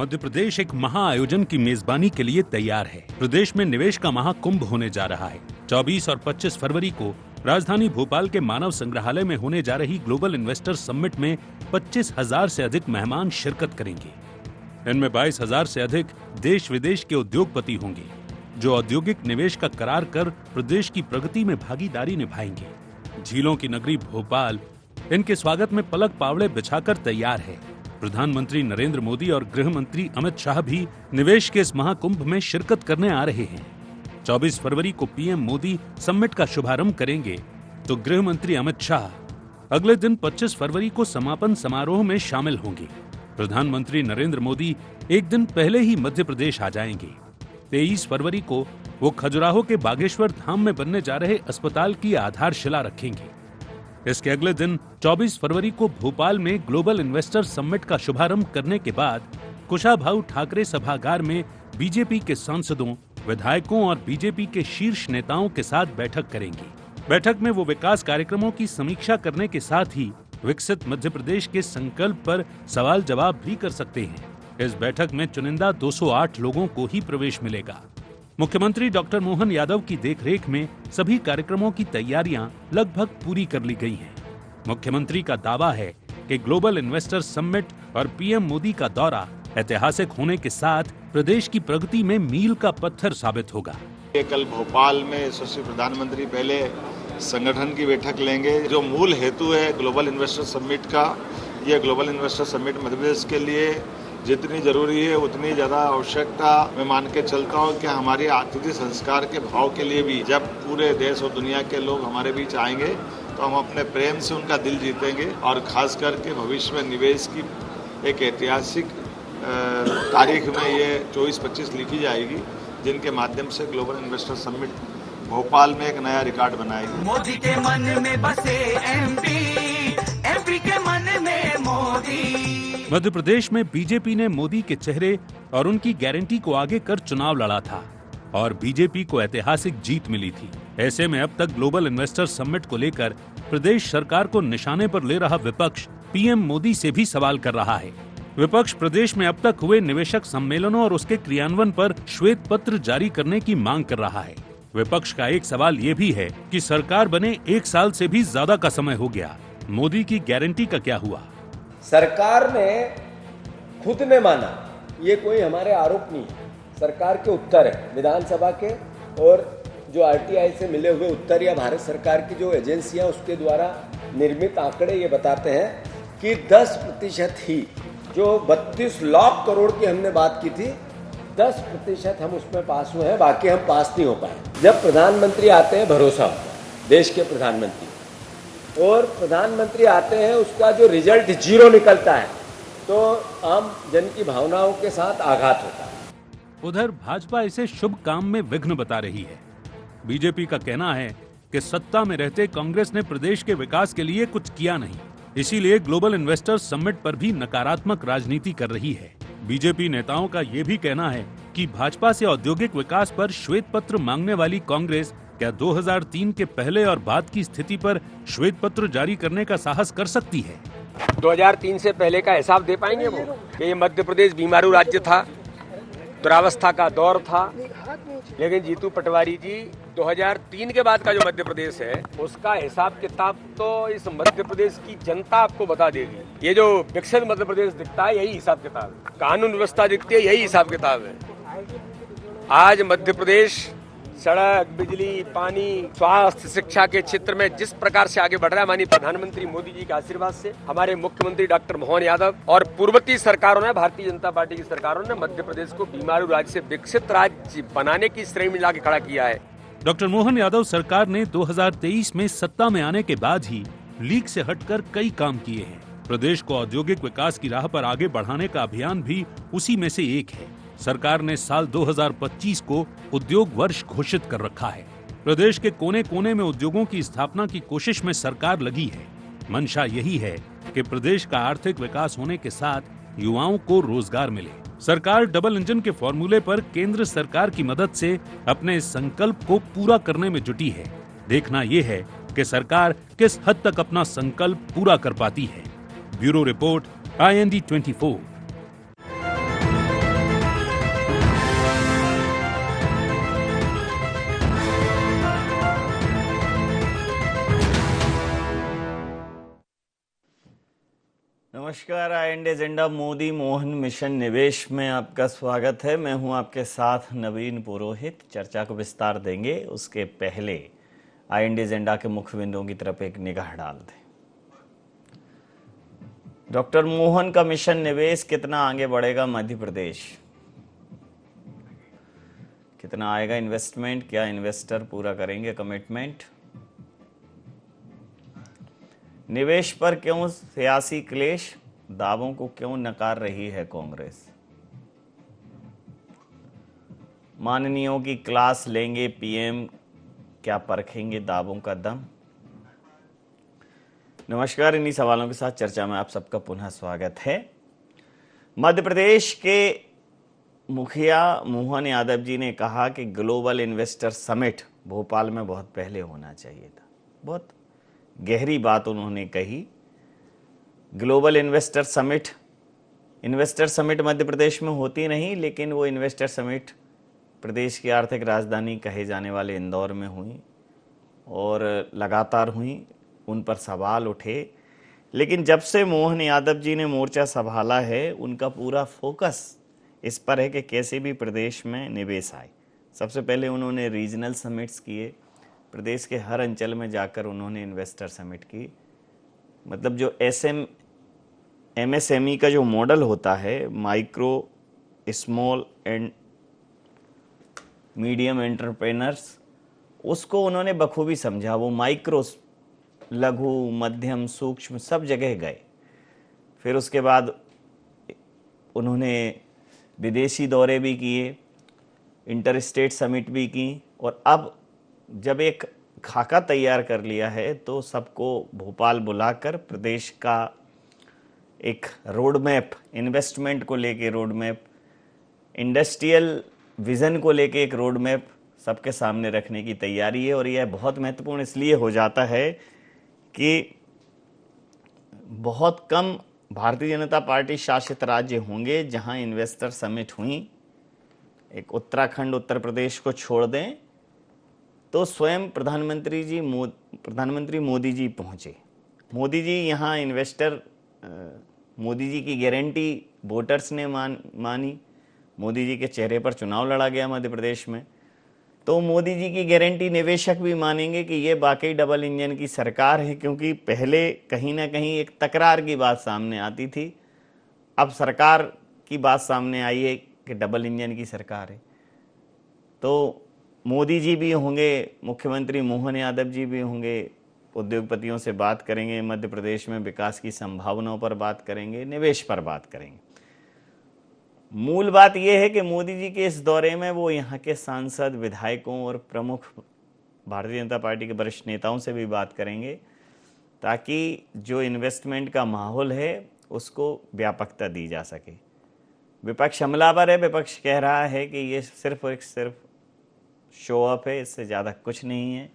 मध्य प्रदेश एक महाआयोजन की मेजबानी के लिए तैयार है। प्रदेश में निवेश का महाकुंभ होने जा रहा है। 24 और 25 फरवरी को राजधानी भोपाल के मानव संग्रहालय में होने जा रही ग्लोबल इन्वेस्टर समिट में 25,000 से अधिक मेहमान शिरकत करेंगे। इनमें 22,000 से अधिक देश विदेश के उद्योगपति होंगे, जो औद्योगिक निवेश का करार कर प्रदेश की प्रगति में भागीदारी निभाएंगे। झीलों की नगरी भोपाल इनके स्वागत में पलक पावड़े बिछाकर तैयार है। प्रधानमंत्री नरेंद्र मोदी और गृह मंत्री अमित शाह भी निवेश के इस महाकुंभ में शिरकत करने आ रहे हैं। 24 फरवरी को पीएम मोदी समिट का शुभारंभ करेंगे, तो गृह मंत्री अमित शाह अगले दिन 25 फरवरी को समापन समारोह में शामिल होंगे। प्रधानमंत्री नरेंद्र मोदी एक दिन पहले ही मध्य प्रदेश आ जाएंगे। 23 फरवरी को वो खजुराहो के बागेश्वर धाम में बनने जा रहे अस्पताल की आधारशिला रखेंगे। इसके अगले दिन 24 फरवरी को भोपाल में ग्लोबल इन्वेस्टर समिट का शुभारंभ करने के बाद कुशाभाऊ ठाकरे सभागार में बीजेपी के सांसदों, विधायकों और बीजेपी के शीर्ष नेताओं के साथ बैठक करेंगे। बैठक में वो विकास कार्यक्रमों की समीक्षा करने के साथ ही विकसित मध्य प्रदेश के संकल्प पर सवाल जवाब भी कर सकते हैं। इस बैठक में चुनिंदा 208 लोगों को ही प्रवेश मिलेगा। मुख्यमंत्री डॉक्टर मोहन यादव की देखरेख में सभी कार्यक्रमों की तैयारियां लगभग पूरी कर ली गई हैं। मुख्यमंत्री का दावा है कि ग्लोबल इन्वेस्टर समिट और पीएम मोदी का दौरा ऐतिहासिक होने के साथ प्रदेश की प्रगति में मील का पत्थर साबित होगा। कल भोपाल में यशस्वी प्रधानमंत्री पहले संगठन की बैठक लेंगे। जो मूल हेतु है ग्लोबल इन्वेस्टर समिट का, यह global investor summit Madhya Pradesh के लिए जितनी जरूरी है उतनी ज्यादा आवश्यकता मैं मान के चलता हूँ कि हमारी आतिथ्य संस्कार के भाव के लिए भी जब पूरे देश और दुनिया के लोग हमारे बीच आएंगे तो हम अपने प्रेम से उनका दिल जीतेंगे और खास करके भविष्य में निवेश की एक ऐतिहासिक तारीख में ये 24-25 लिखी जाएगी, जिनके माध्यम से ग्लोबल इन्वेस्टर समिट भोपाल में एक नया रिकॉर्ड बनाएगी। मोदी के मन में बसे एमपी के मन में मोदी। मध्य प्रदेश में बीजेपी ने मोदी के चेहरे और उनकी गारंटी को आगे कर चुनाव लड़ा था और बीजेपी को ऐतिहासिक जीत मिली थी। ऐसे में अब तक ग्लोबल इन्वेस्टर समिट को लेकर प्रदेश सरकार को निशाने पर ले रहा विपक्ष पीएम मोदी से भी सवाल कर रहा है। विपक्ष प्रदेश में अब तक हुए निवेशक सम्मेलनों और उसके क्रियान्वयन पर श्वेत पत्र जारी करने की मांग कर रहा है। विपक्ष का एक सवाल ये भी है कि सरकार बने 1 साल से भी ज्यादा का समय हो गया, मोदी की गारंटी का क्या हुआ? सरकार ने खुद ने माना, ये कोई हमारे आरोप नहीं है, सरकार के उत्तर है विधानसभा के और जो आरटीआई से मिले हुए उत्तर या भारत सरकार की जो एजेंसियां उसके द्वारा निर्मित आंकड़े ये बताते हैं कि 10% ही, जो 32 लाख करोड़ की हमने बात की थी, 10% हम उसमें पास हुए हैं, बाकी हम पास नहीं हो पाए। जब प्रधानमंत्री आते हैं भरोसा होता है, देश के प्रधानमंत्री, और प्रधानमंत्री आते हैं उसका जो रिजल्ट 0 निकलता है तो आम जन की भावनाओं के साथ आघात होता है। उधर भाजपा इसे शुभ काम में विघ्न बता रही है। बीजेपी का कहना है कि सत्ता में रहते कांग्रेस ने प्रदेश के विकास के लिए कुछ किया नहीं, इसीलिए ग्लोबल इन्वेस्टर समिट पर भी नकारात्मक राजनीति कर रही है। बीजेपी नेताओं का ये भी कहना है कि भाजपा से औद्योगिक विकास पर श्वेत पत्र मांगने वाली कांग्रेस क्या 2003 के पहले और बाद की स्थिति पर श्वेत पत्र जारी करने का साहस कर सकती है? 2003 से पहले का हिसाब दे पाएंगे वो कि ये मध्य प्रदेश बीमारू राज्य था, दुरावस्था का दौर था, लेकिन जीतू पटवारी जी 2003 के बाद का जो मध्य प्रदेश है उसका हिसाब किताब तो इस मध्य प्रदेश की जनता आपको बता देगी। ये जो विकसित मध्य प्रदेश दिखता है यही हिसाब किताब है, कानून व्यवस्था दिखती है यही हिसाब किताब है। आज मध्य प्रदेश सड़क, बिजली, पानी, स्वास्थ्य, शिक्षा के क्षेत्र में जिस प्रकार से आगे बढ़ रहा है, माननीय प्रधानमंत्री मोदी जी के आशीर्वाद से, हमारे मुख्यमंत्री डॉक्टर मोहन यादव और पूर्ववर्ती सरकारों ने, भारतीय जनता पार्टी की सरकारों ने मध्य प्रदेश को बीमारू राज्य से विकसित राज्य बनाने की श्रेणी में लाके खड़ा किया है। डॉक्टर मोहन यादव सरकार ने 2023 में सत्ता में आने के बाद ही लीक से हटकर कई काम किए हैं। प्रदेश को औद्योगिक विकास की राह पर आगे बढ़ाने का अभियान भी उसी में से एक है। सरकार ने साल 2025 को उद्योग वर्ष घोषित कर रखा है। प्रदेश के कोने कोने में उद्योगों की स्थापना की कोशिश में सरकार लगी है। मंशा यही है कि प्रदेश का आर्थिक विकास होने के साथ युवाओं को रोजगार मिले। सरकार डबल इंजन के फॉर्मूले पर केंद्र सरकार की मदद से अपने इस संकल्प को पूरा करने में जुटी है। देखना यह है कि सरकार किस हद तक अपना संकल्प पूरा कर पाती है। Bureau report, IND 24। नमस्कार। आई एजेंडा मोदी मोहन मिशन निवेश में आपका स्वागत है। मैं हूं आपके साथ नवीन पुरोहित। चर्चा को विस्तार देंगे उसके पहले आई एजेंडा के मुख्य बिंदुओं की तरफ एक निगाह डाल दें। डॉक्टर मोहन का मिशन निवेश कितना आगे बढ़ेगा मध्य प्रदेश? कितना आएगा इन्वेस्टमेंट? क्या इन्वेस्टर पूरा करेंगे कमिटमेंट? निवेश पर क्यों सियासी क्लेश? दावों को क्यों नकार रही है कांग्रेस? माननीयों की क्लास लेंगे पीएम, क्या परखेंगे दावों का दम? नमस्कार। इन्हीं सवालों के साथ चर्चा में आप सबका पुनः स्वागत है। मध्य प्रदेश के मुखिया मोहन यादव जी ने कहा कि ग्लोबल इन्वेस्टर समिट भोपाल में बहुत पहले होना चाहिए था। बहुत गहरी बात उन्होंने कही। Global investor summit Madhya Pradesh में होती नहीं, लेकिन वो इन्वेस्टर समिट प्रदेश की आर्थिक राजधानी कहे जाने वाले इंदौर में हुई और लगातार हुई। उन पर सवाल उठे, लेकिन जब से मोहन यादव जी ने मोर्चा संभाला है उनका पूरा फोकस इस पर है कि कैसे भी प्रदेश में निवेश आए। सबसे पहले उन्होंने रीजनल समिट्स किए, प्रदेश के हर अंचल में जाकर उन्होंने इन्वेस्टर समिट की। मतलब जो MSME का जो मॉडल होता है, micro small and medium entrepreneurs, उसको उन्होंने बखूबी समझा। वो माइक्रो, लघु, मध्यम, सूक्ष्म सब जगह गए। फिर उसके बाद उन्होंने विदेशी दौरे भी किए, इंटर स्टेट समिट भी की, और अब जब एक खाका तैयार कर लिया है तो सबको भोपाल बुलाकर प्रदेश का एक रोड मैप, इन्वेस्टमेंट को लेके रोड मैप, इंडस्ट्रियल विजन को लेके एक रोड मैप सबके सामने रखने की तैयारी है। और यह बहुत महत्वपूर्ण इसलिए हो जाता है कि बहुत कम भारतीय जनता पार्टी शासित राज्य होंगे जहां इन्वेस्टर समिट हुई। एक उत्तराखंड, उत्तर प्रदेश को छोड़ दें तो स्वयं प्रधानमंत्री मोदी जी पहुंचे। मोदी जी यहाँ इन्वेस्टर, मोदी जी की गारंटी वोटर्स ने मानी। मोदी जी के चेहरे पर चुनाव लड़ा गया मध्य प्रदेश में, तो मोदी जी की गारंटी निवेशक भी मानेंगे कि ये वाकई डबल इंजन की सरकार है। क्योंकि पहले कहीं ना कहीं एक तकरार की बात सामने आती थी, अब सरकार की बात सामने आई है कि डबल इंजन की सरकार है। तो मोदी जी भी होंगे, मुख्यमंत्री मोहन यादव जी भी होंगे, उद्योगपतियों से बात करेंगे, मध्य प्रदेश में विकास की संभावनाओं पर बात करेंगे, निवेश पर बात करेंगे। मूल बात यह है कि मोदी जी के इस दौरे में वो यहाँ के सांसद, विधायकों और प्रमुख भारतीय जनता पार्टी के वरिष्ठ नेताओं से भी बात करेंगे, ताकि जो इन्वेस्टमेंट का माहौल है उसको व्यापकता दी जा सके। विपक्ष हमलावर है। विपक्ष कह रहा है कि ये सिर्फ शो ऑफ है, इससे ज़्यादा कुछ नहीं है।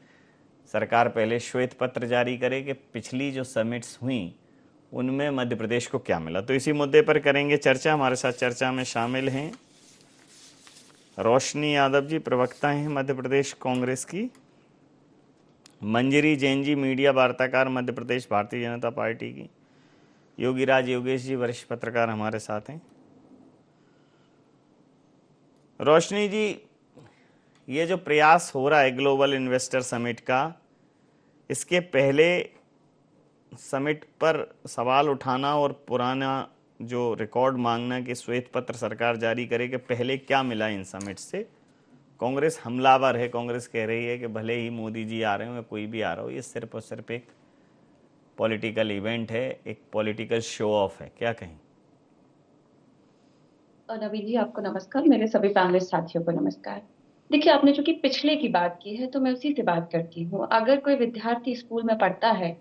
सरकार पहले श्वेत पत्र जारी करे कि पिछली जो समिट्स हुई उनमें मध्य प्रदेश को क्या मिला। तो इसी मुद्दे पर करेंगे चर्चा। हमारे साथ चर्चा में शामिल हैं रोशनी यादव जी, प्रवक्ता हैं मध्य प्रदेश कांग्रेस की, मंजरी जैन जी, मीडिया वार्ताकार मध्य प्रदेश भारतीय जनता पार्टी की, योगीराज योगेश जी, वरिष्ठ पत्रकार हमारे साथ हैं। रोशनी जी, ये जो प्रयास हो रहा है ग्लोबल इन्वेस्टर समिट का, इसके पहले समिट पर सवाल उठाना और पुराना जो रिकॉर्ड मांगना कि श्वेत पत्र सरकार जारी करे कि पहले क्या मिला इन समिट से, कांग्रेस हमलावर है। कांग्रेस कह रही है कि भले ही मोदी जी आ रहे हो या कोई भी आ रहा हो, ये सिर्फ और सिर्फ एक पॉलिटिकल इवेंट है, एक पॉलिटिकल शो ऑफ है। क्या कहें? नवीन जी, आपको नमस्कार। मेरे सभी पैनलिस्ट साथियों को नमस्कार। देखिए, आपने जो कि पिछले की बात की है, तो मैं उसी से बात करती हूँ। अगर कोई विद्यार्थी स्कूल में पढ़ता है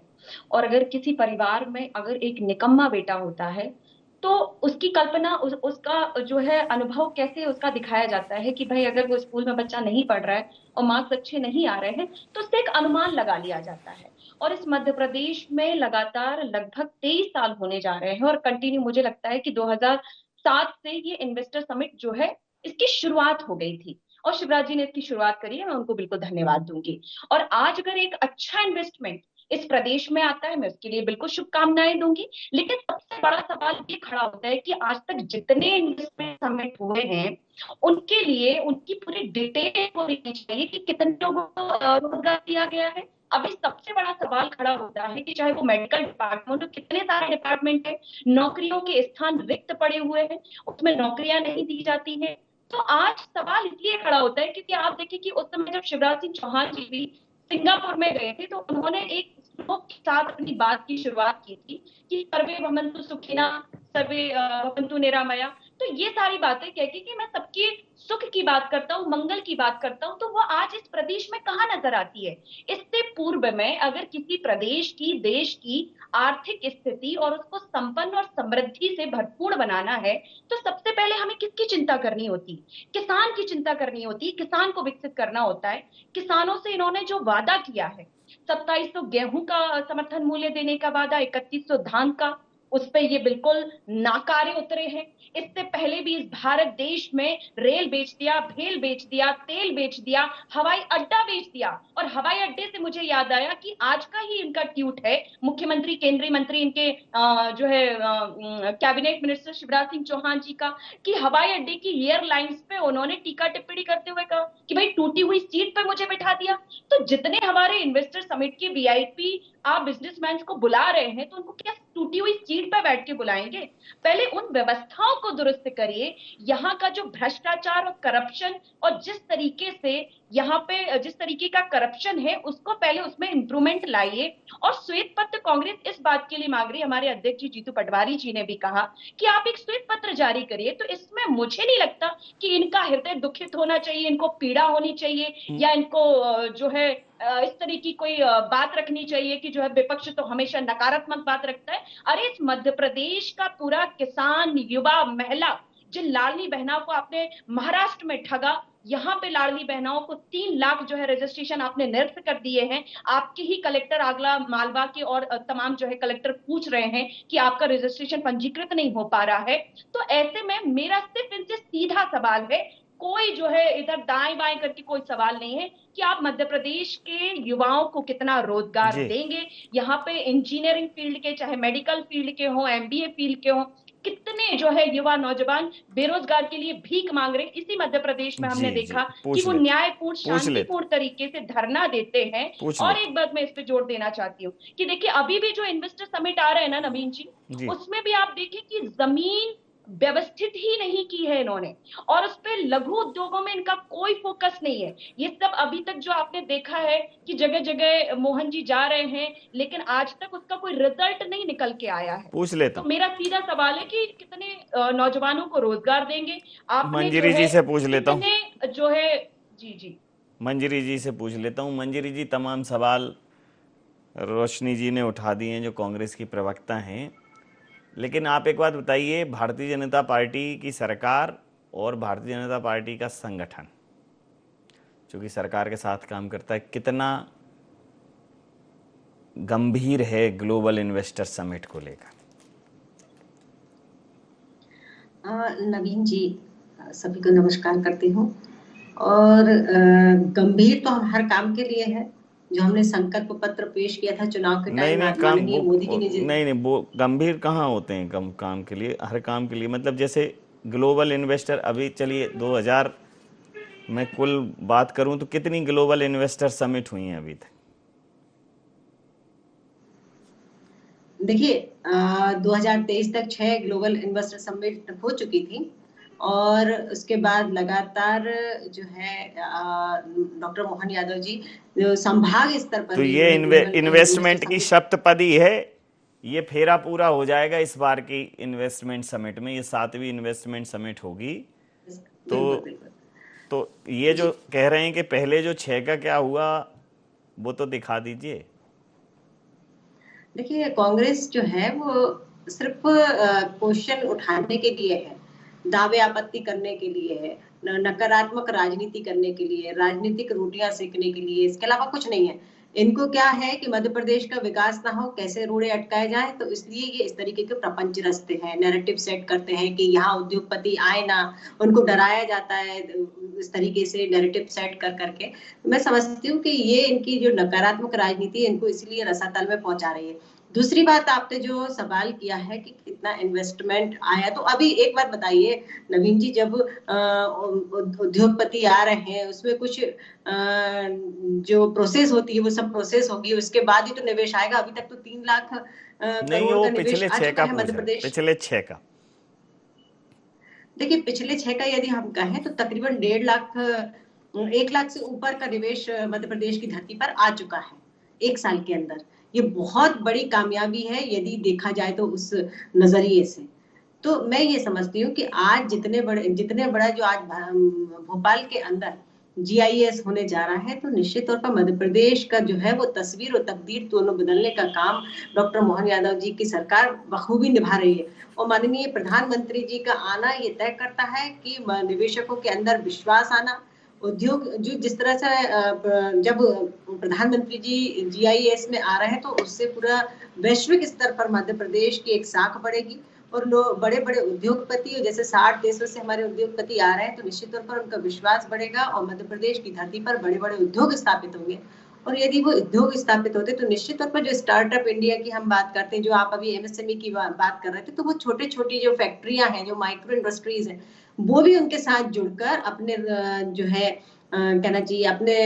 और अगर किसी परिवार में अगर एक निकम्मा बेटा होता है, तो उसकी कल्पना, उसका जो है अनुभव कैसे उसका दिखाया जाता है कि भाई अगर वो स्कूल में बच्चा नहीं पढ़ रहा है और मार्क्स अच्छे नहीं आ रहे हैं, तो उससे एक अनुमान लगा लिया जाता है। और इस मध्य प्रदेश में लगातार लगभग 23 साल होने जा रहे हैं और कंटिन्यू, मुझे लगता है कि 2007 से ये इन्वेस्टर समिट जो है इसकी शुरुआत हो गई थी और शिवराज जी ने इसकी शुरुआत करी है, मैं उनको बिल्कुल धन्यवाद दूंगी। और आज अगर एक अच्छा इन्वेस्टमेंट इस प्रदेश में आता है, मैं उसके लिए बिल्कुल शुभकामनाएं दूंगी। लेकिन सबसे बड़ा सवाल ये खड़ा होता है कि आज तक जितने इन्वेस्टमेंट समिट हुए हैं उनके लिए उनकी पूरी डिटेल होनी चाहिए कि कितने लोगों को रोजगार दिया गया है। अभी सबसे बड़ा सवाल खड़ा होता है कि चाहे वो मेडिकल डिपार्टमेंट हो, कितने सारे डिपार्टमेंट है, नौकरियों के स्थान रिक्त पड़े हुए हैं, उसमें नौकरियां नहीं दी जाती हैं। तो आज सवाल इसलिए खड़ा होता है क्योंकि आप देखिए कि उस समय जब शिवराज सिंह चौहान जी भी सिंगापुर में गए थे तो उन्होंने एक श्लोक के साथ अपनी बात की शुरुआत की थी कि सर्वे भवन्तु सुखिना, सर्वे भवन्तु निरामया। तो ये सारी बातें कह के कि मैं सबके सुख की बात करता हूँ, मंगल की बात करता हूँ, तो वो आज इस प्रदेश में कहाँ नजर आती है। इससे पूर्व में अगर किसी प्रदेश की, देश की आर्थिक स्थिति और उसको संपन्न और समृद्धि से भरपूर बनाना है तो सबसे पहले हमें किसकी चिंता करनी होती? किसान की चिंता करनी होती, किसान को विकसित करना होता है। किसानों से इन्होंने जो वादा किया है, 2700 गेहूं का समर्थन मूल्य देने का वादा, 3100 धान का, उस पे ये बिल्कुल नाकारे उतरे हैं। इससे पहले भी इस भारत देश में रेल बेच दिया, भेल बेच दिया, तेल बेच दिया, हवाई अड्डा बेच दिया। और हवाई अड्डे से मुझे याद आया कि आज का ही इनका ट्वीट है, मुख्यमंत्री, केंद्रीय मंत्री इनके जो है कैबिनेट मिनिस्टर शिवराज सिंह चौहान जी का, कि हवाई अड्डे की एयरलाइंस पे उन्होंने टीका टिप्पणी करते हुए कहा कि भाई टूटी हुई सीट पे मुझे बैठा दिया। तो जितने हमारे इन्वेस्टर समिट के वीआईपी आप बिजनेसमैन को बुला रहे हैं तो उनको क्या टूटी हुई सीट पर बैठ के बुलाएंगे? पहले उन व्यवस्थाओं को दुरुस्त करिए। यहाँ का जो भ्रष्टाचार और करप्शन और जिस तरीके से यहाँ पे जिस तरीके का करप्शन है उसको पहले उसमें इंप्रूवमेंट लाइए। और श्वेत पत्र कांग्रेस इस बात के लिए मांग रही है, हमारे अध्यक्ष जी जीतू पटवारी जी ने भी कहा कि आप एक श्वेत पत्र जारी करिए। तो इसमें मुझे नहीं लगता कि इनका हृदय दुखित होना चाहिए, इनको पीड़ा होनी चाहिए, या इनको जो है इस तरह की कोई बात रखनी चाहिए कि जो है विपक्ष तो हमेशा नकारात्मक बात रखता है। अरे इस मध्य प्रदेश का पूरा किसान, युवा, महिला, जिन लाडली बहनों को आपने महाराष्ट्र में ठगा, यहाँ पे लाडली बहनों को 3 लाख जो है रजिस्ट्रेशन आपने निरस्त कर दिए हैं। आपके ही कलेक्टर आगला, मालवा के और तमाम जो है कलेक्टर पूछ रहे हैं कि आपका रजिस्ट्रेशन पंजीकृत नहीं हो पा रहा है। तो ऐसे में मेरा सिर्फ इनसे सीधा सवाल है, कोई जो है इधर दाएं बाएं करके कोई सवाल नहीं है, कि आप मध्य प्रदेश के युवाओं को कितना रोजगार जी। देंगे। यहाँ पे इंजीनियरिंग फील्ड के, चाहे मेडिकल फील्ड के हों, एमबीए फील्ड के हों, कितने जो है युवा नौजवान बेरोजगार के लिए भीख मांग रहे हैं। इसी मध्य प्रदेश में हमने जी, देखा जी, कि पूछ वो लेते न्यायपूर्ण, पूछ लेते शांतिपूर्ण तरीके से धरना देते हैं। पूछ और लेते एक बात मैं इस पे जोर देना चाहती हूँ कि देखिए अभी भी जो इन्वेस्टर समिट आ रहे हैं ना नवीन जी, जी। उसमें भी आप देखिए कि जमीन व्यवस्थित ही नहीं की है इन्होंने, और उस पे लघु उद्योगों में इनका कोई फोकस नहीं है। ये सब अभी तक जो आपने देखा है कि जगह जगह मोहन जी जा रहे हैं, लेकिन आज तक उसका कोई रिजल्ट नहीं निकल के आया है। पूछ लेता तो हूँ, मेरा सीधा सवाल है कि कितने नौजवानों को रोजगार देंगे आपने, जो मंजरी जी है से पूछ लेता हूँ, कितने जो है। जी जी मंजरी जी से पूछ लेता हूँ। मंजरी जी, तमाम सवाल रोशनी जी ने उठा दिए हैं जो कांग्रेस की प्रवक्ता हैं, लेकिन आप एक बात बताइए, भारतीय जनता पार्टी की सरकार और भारतीय जनता पार्टी का संगठन जो कि सरकार के साथ काम करता है, कितना गंभीर है ग्लोबल इन्वेस्टर समिट को लेकर? नवीन जी, सभी को नमस्कार करती हूँ। और गंभीर तो हम हर काम के लिए है, जो हमने संकल्प पत्र पेश किया था चुनाव के टाइम, माननीय मोदी जी ने नहीं, वो गंभीर कहाँ होते हैं काम के लिए, हर काम के लिए। मतलब जैसे ग्लोबल इन्वेस्टर, अभी चलिए 2000 में कुल बात करूं तो कितनी ग्लोबल इन्वेस्टर समिट हुई हैं अभी तक? देखिए 2023 तक 6 ग्लोबल इन्वेस्टर समिट हो चुकी थी, और उसके बाद लगातार जो है डॉक्टर मोहन यादव जी जो संभाग स्तर पर, तो ये इन्वेस्टमेंट की सप्तपदी है, ये फेरा पूरा हो जाएगा इस बार की इन्वेस्टमेंट समिट में, ये 7वीं इन्वेस्टमेंट समिट होगी। तो ये जो कह रहे हैं कि पहले जो 6 का क्या हुआ वो तो दिखा दीजिए। देखिए कांग्रेस जो है वो सिर्फ क्वेश्चन उठाने के लिए है, दावे आपत्ति करने के लिए है, नकारात्मक राजनीति करने के लिए, राजनीतिक रोटियां सेकने के लिए, इसके अलावा कुछ नहीं है। इनको क्या है कि मध्य प्रदेश का विकास ना हो, कैसे रोड़े अटकाए जाए, तो इसलिए ये इस तरीके के प्रपंच रचते हैं, नैरेटिव सेट करते हैं कि यहाँ उद्योगपति आए ना, उनको डराया जाता है इस तरीके से नैरेटिव सेट कर करके। मैं समझती हूँ कि ये इनकी जो नकारात्मक राजनीति है इनको इसलिए रसातल में पहुंचा रही है। दूसरी बात, आपने जो सवाल किया है कि कितना इन्वेस्टमेंट आया, तो अभी एक बात बताइए नवीन जी, जब उद्योगपति आ रहे हैं उसमें कुछ जो प्रोसेस होती है वो सब प्रोसेस होगी, उसके बाद ही तो निवेश आएगा। अभी तक तो 3 लाख नहीं, करोड़ वो का निवेश पिछले आ 6 चुका का है मध्य प्रदेश। पिछले 6 का। देखिए पिछले 6 का यदि हम कहें तो तकरीबन 1.5 लाख से ऊपर का निवेश मध्य प्रदेश की धरती पर आ चुका है 1 साल के अंदर। ये बहुत बड़ी कामयाबी है यदि देखा जाए तो उस नजरिए से। तो मैं ये समझती हूँ कि आज जितने बड़ा जो आज भोपाल के अंदर GIS होने जा रहा है, तो निश्चित तौर पर मध्य प्रदेश का जो है वो तस्वीर और तकदीर दोनों बदलने का काम डॉक्टर मोहन यादव जी की सरकार बखूबी निभा रही है। और माननीय प्रधानमंत्री जी का आना ये तय करता है कि निवेशकों के अंदर विश्वास आना, उद्योग जो जिस तरह से जब प्रधानमंत्री जी GIS में आ रहे हैं तो उससे पूरा वैश्विक स्तर पर मध्य प्रदेश की एक साख बढ़ेगी और लोग बड़े बड़े उद्योगपति, जैसे 60 देशों से हमारे उद्योगपति आ रहे हैं, तो निश्चित तौर पर उनका विश्वास बढ़ेगा और मध्य प्रदेश की धरती पर बड़े बड़े उद्योग स्थापित होंगे। और यदि वो उद्योग स्थापित होते तो निश्चित तौर पर जो स्टार्टअप इंडिया की हम बात करते हैं, जो आप अभी MSME की बात कर रहे थे, तो वो छोटे छोटी जो फैक्ट्रियां हैं, जो माइक्रो इंडस्ट्रीज हैं, वो भी उनके साथ जुड़कर अपने जो है कहना चाहिए अपने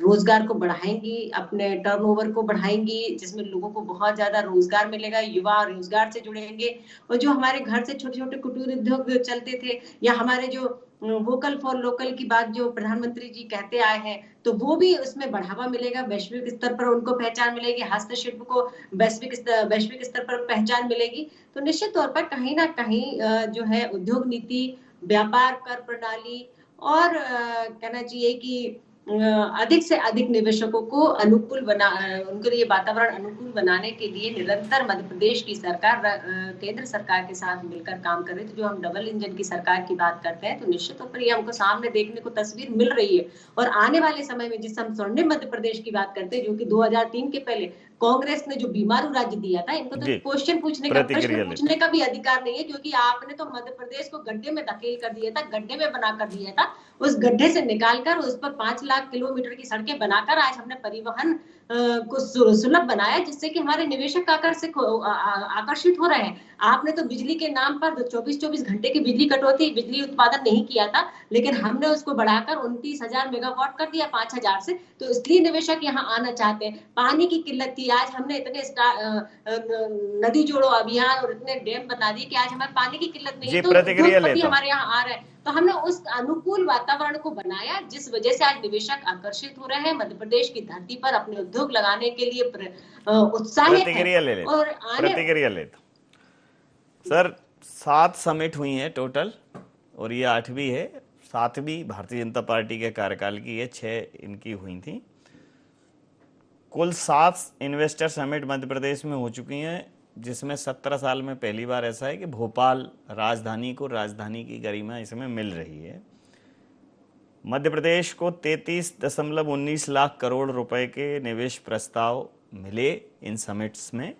रोजगार को बढ़ाएंगी, अपने टर्नओवर को बढ़ाएंगी, जिसमें लोगों को बहुत ज्यादा रोजगार मिलेगा, युवा रोजगार से जुड़ेंगे। और जो हमारे घर से छोटे छोटे कुटीर उद्योग चलते थे, या हमारे जो वोकल फॉर लोकल की बात जो प्रधानमंत्री जी कहते आए हैं, तो वो भी उसमें बढ़ावा मिलेगा, वैश्विक स्तर पर उनको पहचान मिलेगी, हस्तशिल्प को वैश्विक स्तर पर पहचान मिलेगी। तो निश्चित तौर पर कहीं ना कहीं जो है उद्योग नीति, व्यापार कर प्रणाली और कहना चाहिए कि अधिक से अधिक निवेशकों को अनुकूल उनके लिए वातावरण अनुकूल बनाने के लिए निरंतर मध्य प्रदेश की सरकार केंद्र सरकार के साथ मिलकर काम कर रही है। तो जो हम डबल इंजन की सरकार की बात करते हैं, तो निश्चित तौर पर ये हमको सामने देखने को तस्वीर मिल रही है। और आने वाले समय में जिस हम स्वर्णिम मध्य प्रदेश की बात करते हैं, जो कि 2003 के पहले कांग्रेस ने जो बीमारू राज्य दिया था, इनको तो क्वेश्चन पूछने का, प्रश्न पूछने का भी अधिकार नहीं है, क्योंकि आपने तो मध्य प्रदेश को गड्ढे में धकेल कर दिया था, गड्ढे में बना कर दिया था। उस गड्ढे से निकालकर उस पर 5 लाख किलोमीटर की सड़कें बनाकर आज हमने परिवहन को सुलभ बनाया, जिससे कि हमारे निवेशक आकर्षित हो रहे हैं। आपने तो बिजली के नाम पर 24 घंटे की बिजली उत्पादन नहीं किया था, लेकिन हमने उसको बढ़ाकर 29,000 मेगावाट कर दिया 5,000 से। तो इसलिए निवेशक यहाँ आना चाहते हैं। पानी की किल्लत थी, आज हमने इतने नदी जोड़ो अभियान और इतने डैम बना दिए कि आज हमें पानी की किल्लत नहीं है। तो उद्योगपति हमारे यहाँ आ रहे हैं, तो हमने उस अनुकूल वातावरण को बनाया जिस वजह से आज निवेशक आकर्षित हो रहे हैं, मध्य प्रदेश की धरती पर अपने उद्योग लगाने के लिए उत्साहित हैं। और प्रतिक्रिया ले सर, 7 समिट हुई है टोटल और ये 8वीं है। 7वीं भारतीय जनता पार्टी के कार्यकाल की है, 6 इनकी हुई थी। कुल 7 इन्वेस्टर समिट मध्य प्रदेश में हो चुकी हैं, जिसमें 17 साल में पहली बार ऐसा है कि भोपाल राजधानी को राजधानी की गरिमा इसमें मिल रही है। मध्य प्रदेश को 33.19 लाख करोड़ रुपए के निवेश प्रस्ताव मिले इन समिट्स में।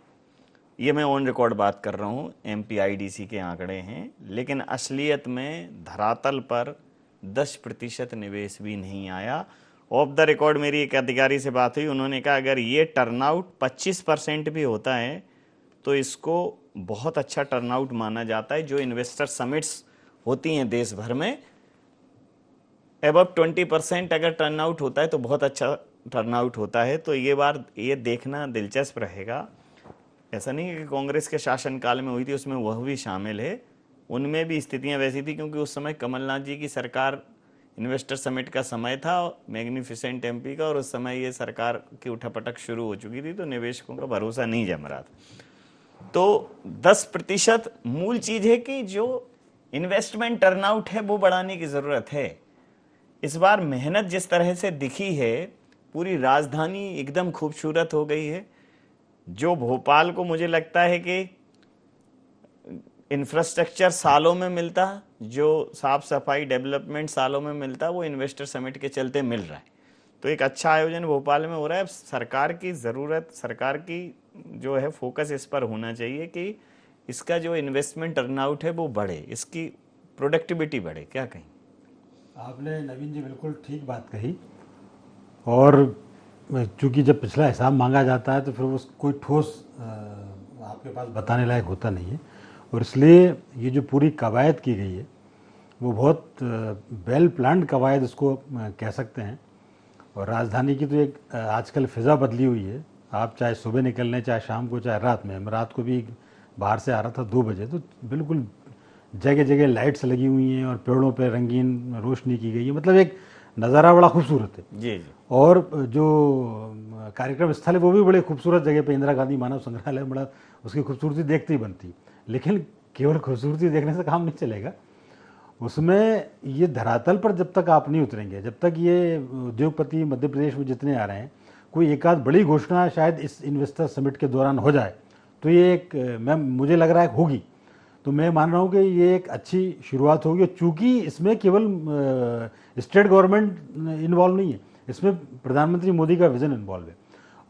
ये मैं ऑन रिकॉर्ड बात कर रहा हूँ, MPIDC के आंकड़े हैं, लेकिन असलियत में धरातल पर 10% निवेश भी नहीं आया। ऑफ द रिकॉर्ड मेरी एक अधिकारी से बात हुई, उन्होंने कहा अगर ये टर्नआउट 25% भी होता है तो इसको बहुत अच्छा टर्नआउट माना जाता है। जो इन्वेस्टर समिट्स होती हैं देश भर में, अबव 20% अगर टर्नआउट होता है तो बहुत अच्छा टर्नआउट होता है। तो ये बार ये देखना दिलचस्प रहेगा। ऐसा नहीं है कि कांग्रेस के शासनकाल में हुई थी, उसमें वह भी शामिल है, उनमें भी स्थितियां वैसी थी, क्योंकि उस समय कमलनाथ जी की सरकार, इन्वेस्टर समिट का समय था मैग्निफिसेंट MP का, और उस समय ये सरकार की उठापटक शुरू हो चुकी थी, तो निवेशकों का भरोसा नहीं जम रहा था। तो 10% मूल चीज है कि जो इन्वेस्टमेंट टर्नआउट है वो बढ़ाने की जरूरत है। इस बार मेहनत जिस तरह से दिखी है, पूरी राजधानी एकदम खूबसूरत हो गई है। जो भोपाल को मुझे लगता है कि इंफ्रास्ट्रक्चर सालों में मिलता, जो साफ सफाई डेवलपमेंट सालों में मिलता, वो इन्वेस्टर समिट के चलते मिल रहा है। तो एक अच्छा आयोजन भोपाल में हो रहा है। सरकार की ज़रूरत, सरकार की जो है फोकस इस पर होना चाहिए कि इसका जो इन्वेस्टमेंट टर्नआउट है वो बढ़े, इसकी प्रोडक्टिविटी बढ़े। क्या कहें? आपने नवीन जी बिल्कुल ठीक बात कही। और चूंकि जब पिछला हिसाब मांगा जाता है तो फिर वो कोई ठोस आपके पास बताने लायक होता नहीं है, और इसलिए ये जो पूरी कवायद की गई है वो बहुत वेल प्लान्ड कवायद इसको कह सकते हैं। और राजधानी की तो एक आजकल फ़िज़ा बदली हुई है। आप चाहे सुबह निकल लें, चाहे शाम को, चाहे रात में। मैं रात को भी बाहर से आ रहा था 2 बजे, तो बिल्कुल जगह जगह लाइट्स लगी हुई हैं और पेड़ों पे रंगीन रोशनी की गई है। मतलब एक नज़ारा बड़ा खूबसूरत है। जी जी। और जो कार्यक्रम स्थल है वो भी बड़े खूबसूरत जगह पे, इंदिरा गांधी मानव संग्रहालय, बड़ा उसकी खूबसूरती देखते ही बनती। लेकिन केवल खूबसूरती देखने से काम नहीं चलेगा, उसमें ये धरातल पर जब तक आप नहीं उतरेंगे, जब तक ये उद्योगपति मध्य प्रदेश में जितने आ रहे हैं, कोई एक आध बड़ी घोषणा शायद इस इन्वेस्टर समिट के दौरान हो जाए तो ये एक मुझे लग रहा है होगी। तो मैं मान रहा हूँ कि ये एक अच्छी शुरुआत होगी। चूँकि इसमें केवल स्टेट गवर्नमेंट इन्वॉल्व नहीं है, इसमें प्रधानमंत्री मोदी का विज़न इन्वॉल्व है।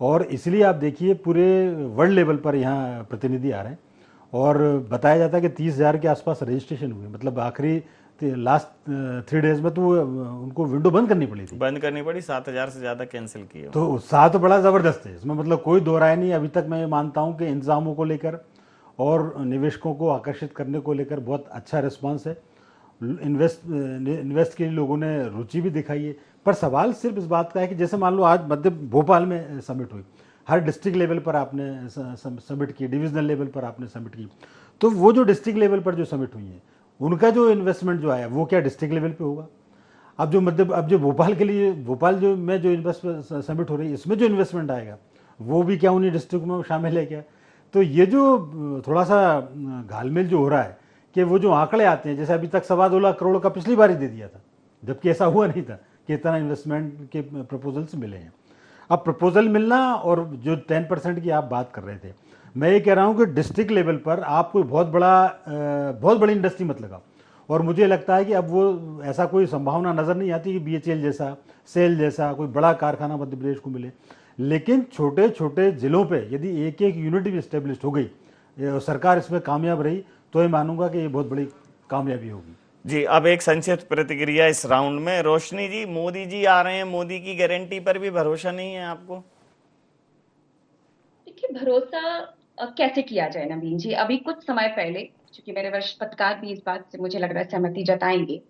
और इसलिए आप देखिए पूरे वर्ल्ड लेवल पर यहाँ प्रतिनिधि आ रहे हैं, और बताया जाता है कि 30,000 के आसपास रजिस्ट्रेशन हुए। मतलब आखिरी लास्ट 3 डेज में तो उनको विंडो बंद करनी पड़ी थी, 7,000 से ज़्यादा कैंसिल किए। तो उत्साह तो बड़ा ज़बरदस्त है इसमें, मतलब कोई दो राय नहीं। अभी तक मैं मानता हूँ कि इंतजामों को लेकर और निवेशकों को आकर्षित करने को लेकर बहुत अच्छा रिस्पांस है। इन्वेस्ट के लिए लोगों ने रुचि भी दिखाई है। पर सवाल सिर्फ इस बात का है कि जैसे मान लो आज मध्य भोपाल में समिट हुई, हर डिस्ट्रिक्ट लेवल पर आपने समिट की, डिविजनल लेवल पर आपने समिट की, तो वो जो डिस्ट्रिक्ट लेवल पर जो समिट हुई है उनका जो इन्वेस्टमेंट जो आया वो क्या डिस्ट्रिक्ट लेवल पे होगा? अब जो भोपाल के लिए, भोपाल जो में जो इन्वेस्टमेंट समिट हो रही है, इसमें जो इन्वेस्टमेंट आएगा वो भी क्या उन्हीं डिस्ट्रिक्ट में शामिल है क्या? तो ये जो थोड़ा सा घालमेल जो हो रहा है कि वो जो आंकड़े आते हैं, जैसे अभी तक 2.25 लाख करोड़ का पिछली बार ही दे दिया था, जबकि ऐसा हुआ नहीं था कि इतना इन्वेस्टमेंट के प्रपोजल्स मिले हैं। अब प्रपोजल मिलना और जो 10% की आप बात कर रहे थे, मैं ये कह रहा हूँ कि डिस्ट्रिक्ट लेवल पर आप कोई बहुत बड़ी इंडस्ट्री मत लगाओ। और मुझे लगता है कि अब वो ऐसा कोई संभावना नज़र नहीं आती कि BHEL जैसा, सेल जैसा कोई बड़ा कारखाना मध्य प्रदेश को मिले। लेकिन छोटे छोटे जिलों पे यदि एक यूनिट भी इस्टेब्लिश हो गई, सरकार इसमें कामयाब रही, तो ये मानूंगा कि ये बहुत बड़ी कामयाबी होगी। जी, अब एक संक्षिप्त प्रतिक्रिया इस राउंड में। रोशनी जी, मोदी जी आ रहे हैं, मोदी की गारंटी पर भी भरोसा नहीं है आपको? देखिए, भरोसा कैसे किया जाए नवीन जी? अभी कुछ समय पहले, क्योंकि मेरे वरिष्ठ पत्रकार भी इस बात से मुझे लग रहा है सहमति जताएंगे,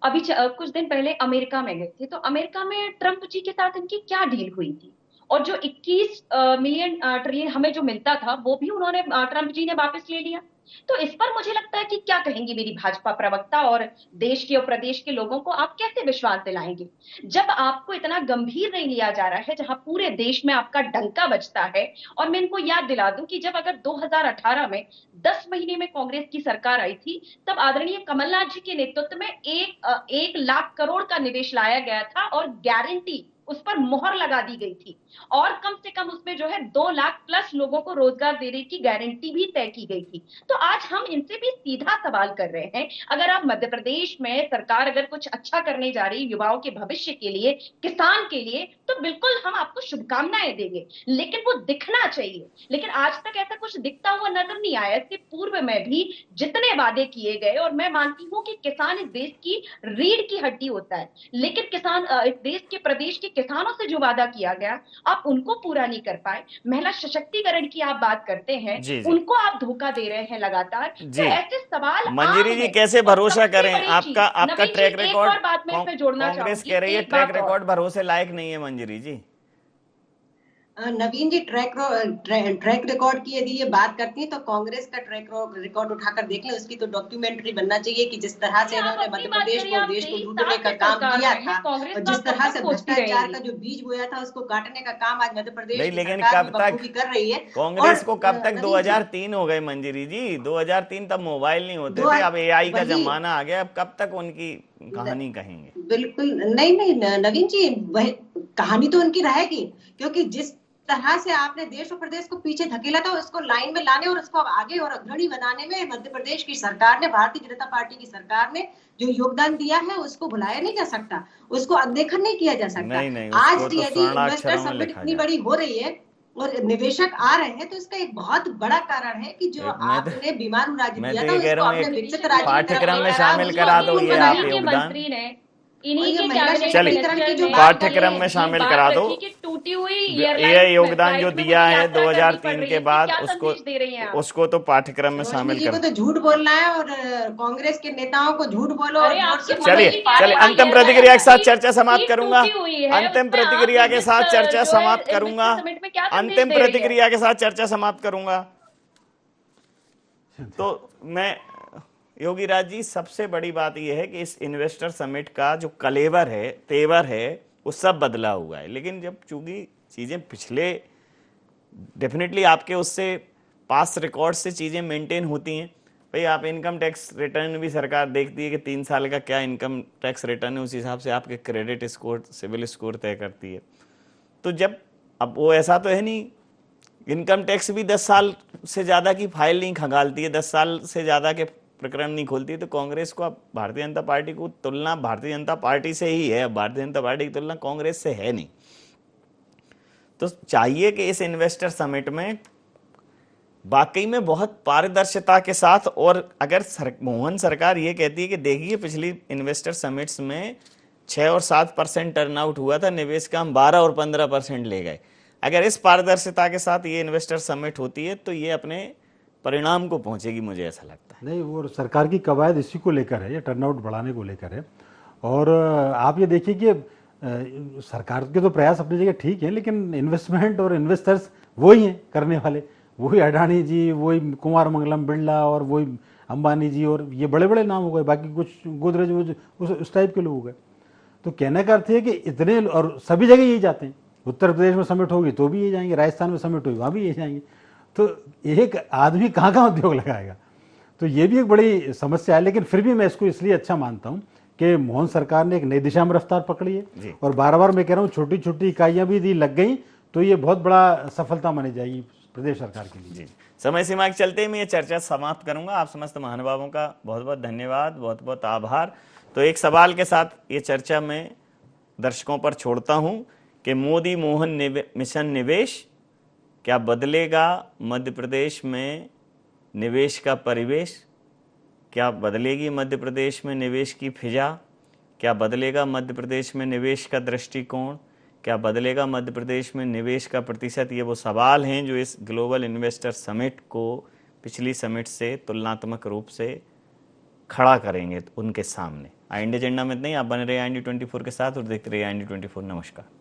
अभी कुछ दिन पहले अमेरिका में गए थे, तो अमेरिका में ट्रंप जी के साथ इनकी क्या डील हुई थी? और जो 21 मिलियन ट्रिलियन हमें जो मिलता था वो भी उन्होंने, ट्रंप जी ने वापस ले लिया। तो इस पर मुझे लगता है कि क्या कहेंगी मेरी भाजपा प्रवक्ता, और देश के और प्रदेश के लोगों को आप कैसे विश्वास दिलाएंगे जब आपको इतना गंभीर नहीं लिया जा रहा है, जहां पूरे देश में आपका डंका बजता है। और मैं इनको याद दिला दूं कि जब अगर 2018 में 10 महीने में कांग्रेस की सरकार आई थी, तब आदरणीय कमलनाथ जी के नेतृत्व में 1 लाख करोड़ का निवेश लाया गया था और गारंटी उस पर मोहर लगा दी गई थी, और कम से कम उसमें जो है 2 लाख प्लस लोगों को रोजगार देने की गारंटी भी तय की गई थी। तो आज हम इनसे भी सीधा सवाल कर रहे हैं, अगर आप मध्य प्रदेश में सरकार अगर कुछ अच्छा करने जा रही युवाओं के भविष्य के लिए, किसान के लिए, तो बिल्कुल हम आपको शुभकामनाएं देंगे, लेकिन वो दिखना चाहिए। लेकिन आज तक ऐसा कुछ दिखता हुआ नजर नहीं आया। इसके पूर्व में भी जितने वादे किए गए, और मैं मानती हूं कि किसान इस देश की रीढ़ की हड्डी होता है, लेकिन किसान इस देश के, प्रदेश के किसानों से जो वादा किया गया आप उनको पूरा नहीं कर पाए। महिला सशक्तिकरण की आप बात करते हैं, उनको आप धोखा दे रहे हैं लगातार। तो ऐसे सवाल मंजरी जी कैसे भरोसा करें? आपका ट्रैक रिकॉर्ड, कांग्रेस कह रही है ट्रैक रिकॉर्ड भरोसे लायक नहीं है मंजरी जी। नवीन जी, ट्रैक रिकॉर्ड की यदि ये बात करती है तो कांग्रेस का ट्रैक रिकॉर्ड उठाकर देख लें। उसकी तो डॉक्यूमेंट्री बनना चाहिए कि जिस तरह से इन्होंने मध्य प्रदेश को, देश को लूटने का काम किया था, और जिस तरह से भ्रष्टाचार का जो बीज बोया था उसको काटने का काम आज मध्य प्रदेश की सरकार बखूबी कर रही है। कांग्रेस को कब तक 2003 हो गए मंजरी जी? 2003 तब मोबाइल नहीं होते थे, अब AI का जमाना आ गया, अब कब तक उनकी कहानी कहेंगे? बिल्कुल नहीं नवीन जी, वह कहानी तो उनकी रहेगी, क्योंकि जिस तरह से आपने देश और प्रदेश को पीछे धकेला था, उसको लाइन में लाने और उसको आगे और अग्रणी बनाने में मध्य प्रदेश की सरकार ने, भारतीय जनता पार्टी की सरकार ने जो योगदान दिया है उसको भुलाया नहीं जा सकता, उसको अनदेखा नहीं किया जा सकता। नहीं, आज तो यदि इन्वेस्टर समिट इतनी बड़ी हो रही है और निवेशक आ रहे हैं तो इसका एक बहुत बड़ा कारण है कि जो आपने बीमारू राज्य दिया था उसको आपने विकसित राज्य पाठ्यक्रम में शामिल करा दो, ये आप योगदान इन्हीं के चलिए पाठ्यक्रम में शामिल करा दो। टूटी हुई ये योगदान जो दिया है 2003 के बाद उसको तो पाठ्यक्रम में शामिल कर। तो झूठ बोलना है और कांग्रेस के नेताओं को झूठ बोलो। चलिए अंतिम प्रतिक्रिया के साथ चर्चा समाप्त करूंगा। अंतिम प्रतिक्रिया के साथ चर्चा समाप्त करूंगा। अंतिम प्रतिक्रिया के साथ चर्चा समाप्त करूंगा। तो मैं योगी राज जी, सबसे बड़ी बात यह है कि इस इन्वेस्टर समिट का जो कलेवर है, तेवर है, वो सब बदला हुआ है। लेकिन जब चूंकि चीजें पिछले डेफिनेटली आपके उससे पास रिकॉर्ड से चीजें मेंटेन होती हैं, भाई आप इनकम टैक्स रिटर्न भी सरकार देखती है कि 3 साल का क्या इनकम टैक्स रिटर्न है, उस हिसाब से आपके क्रेडिट स्कोर, सिविल स्कोर तय करती है। तो जब अब वो ऐसा तो है नहीं, इनकम टैक्स भी 10 साल से ज्यादा की फाइल नहीं खंगालती है, 10 साल से ज्यादा के प्रकरण नहीं खोलती है। तो कांग्रेस को, अब भारतीय जनता पार्टी को तुलना भारतीय जनता पार्टी से ही है, भारतीय जनता पार्टी की तुलना कांग्रेस से है नहीं। तो चाहिए कि इस इन्वेस्टर समिट में वाकई में बहुत पारदर्शिता के साथ, और अगर मोहन सरकार ये कहती है कि देखिए पिछली इन्वेस्टर समिट्स में 6 और 7% टर्नआउट हुआ था निवेश का, हम 12 और 15% ले गए। अगर इस पारदर्शिता के साथ ये इन्वेस्टर समिट होती है तो ये अपने परिणाम को पहुंचेगी, मुझे ऐसा लगता है। नहीं, वो सरकार की कवायद इसी को लेकर है, ये टर्नआउट बढ़ाने को लेकर है। और आप ये देखिए कि सरकार के तो प्रयास अपनी जगह ठीक है, लेकिन इन्वेस्टमेंट और इन्वेस्टर्स वही हैं करने वाले, वही अडानी जी, वही कुमार मंगलम बिरला और वही अंबानी जी, और ये बड़े बड़े नाम हो गए, बाकी कुछ गोदरेज उस टाइप के लोग हो गए। तो कहने का अर्थ है कि इतने, और सभी जगह यही जाते हैं। उत्तर प्रदेश में समिट होगी तो भी ये जाएंगे, राजस्थान में समिट होगी वहाँ भी ये जाएंगे। तो एक आदमी कहाँ कहाँ उद्योग लगाएगा? तो ये भी एक बड़ी समस्या है। लेकिन फिर भी मैं इसको इसलिए अच्छा मानता हूँ कि मोहन सरकार ने एक नई दिशा में रफ्तार पकड़ी है, और बार बार मैं कह रहा हूँ छोटी छोटी इकाइयाँ भी यदि लग गई तो ये बहुत बड़ा सफलता मानी जाएगी प्रदेश सरकार के लिए। समय सीमा के चलते मैं ये चर्चा समाप्त करूंगा। आप समस्त महानुभावों का बहुत बहुत धन्यवाद, बहुत बहुत आभार। तो एक सवाल के साथ ये चर्चा मैं दर्शकों पर छोड़ता हूँ कि मोदी मोहन मिशन निवेश क्या बदलेगा मध्य प्रदेश में निवेश का परिवेश? क्या बदलेगी मध्य प्रदेश में निवेश की फिजा? क्या बदलेगा मध्य प्रदेश में निवेश का दृष्टिकोण? क्या बदलेगा मध्य प्रदेश में निवेश का प्रतिशत? ये वो सवाल हैं जो इस ग्लोबल इन्वेस्टर समिट को पिछली समिट से तुलनात्मक रूप से खड़ा करेंगे उनके सामने। IND एजेंडा में नहीं, आप बने रहे IND 24 के साथ और देखते रहिए IND 24। नमस्कार।